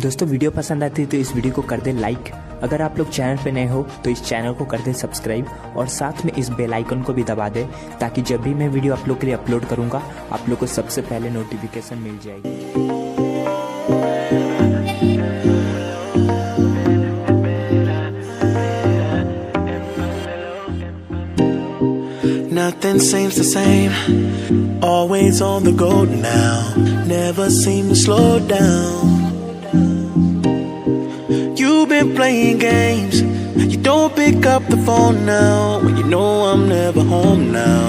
दोस्तों वीडियो पसंद आती है तो इस वीडियो को कर दें लाइक। अगर आप लोग चैनल पे नए हो तो इस चैनल को कर दें सब्सक्राइब और साथ में इस बेल आइकन को भी दबा दें ताकि जब भी मैं वीडियो आप लोग के लिए अपलोड करूंगा आप लोग को सबसे पहले नोटिफिकेशन मिल जाएगी। Nothing seems the same, always on the go now, never seem to slow down. You've been playing games, you don't pick up the phone now, when you know I'm never home now.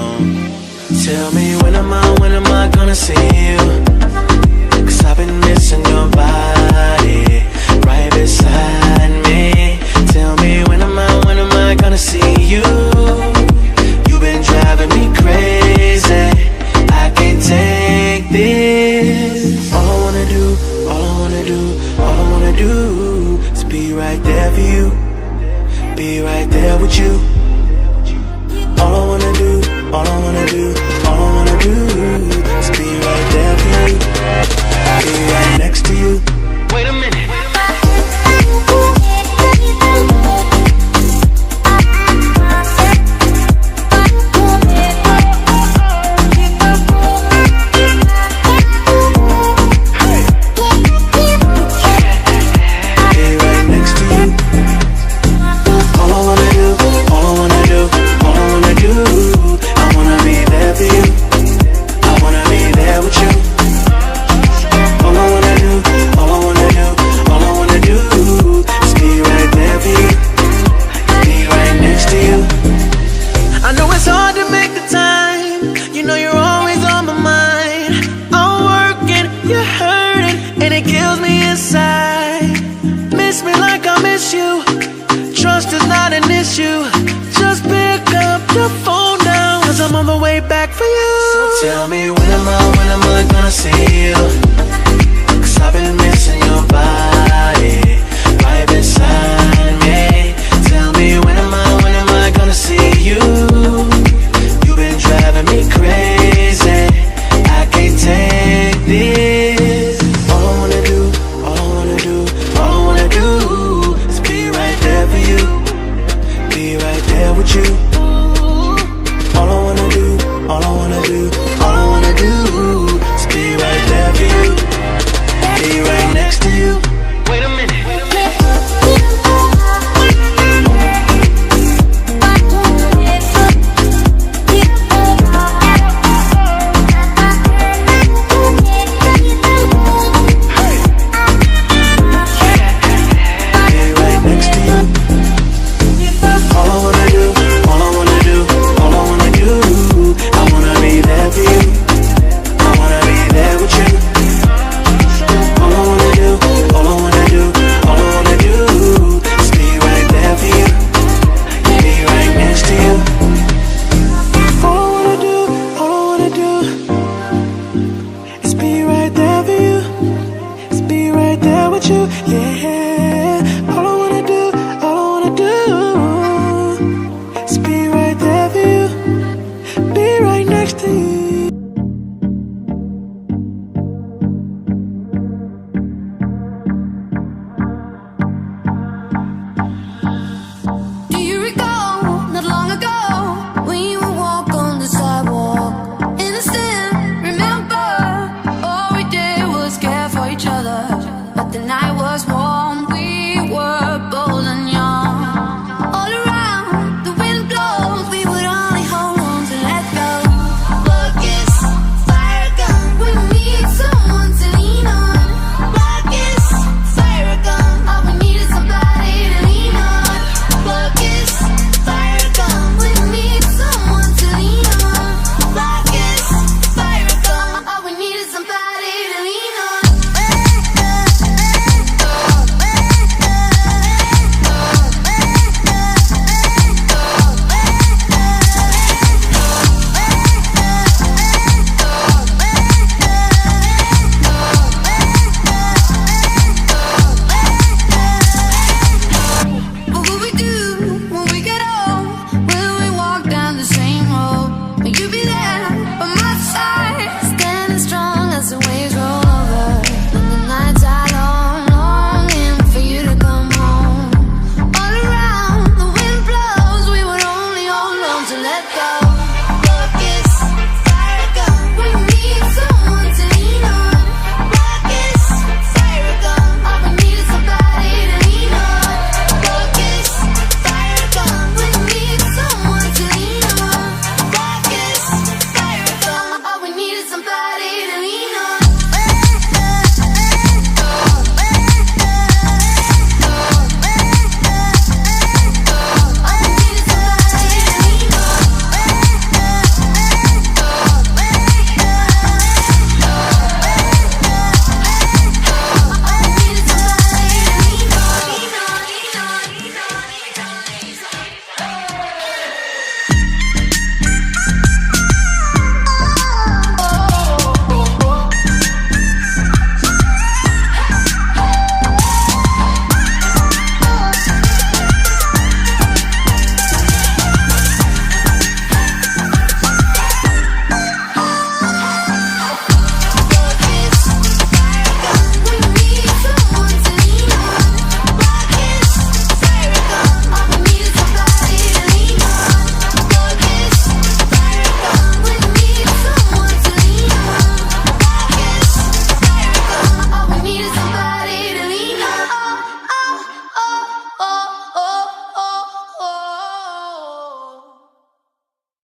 Tell me when am I gonna see you? 'Cause I've been missing your body, right beside me. Tell me when am I gonna see you? Been driving me crazy, I can't take this. All I wanna do, all I wanna do, all I wanna do is be right there for you, be right there with you. All I wanna do, all I wanna do, all I wanna do is be right there for you, be right next to you. Wait a minute. Trust is not an issue. Just pick up the phone now, 'cause I'm on the way back for you. So tell me when am I gonna see you?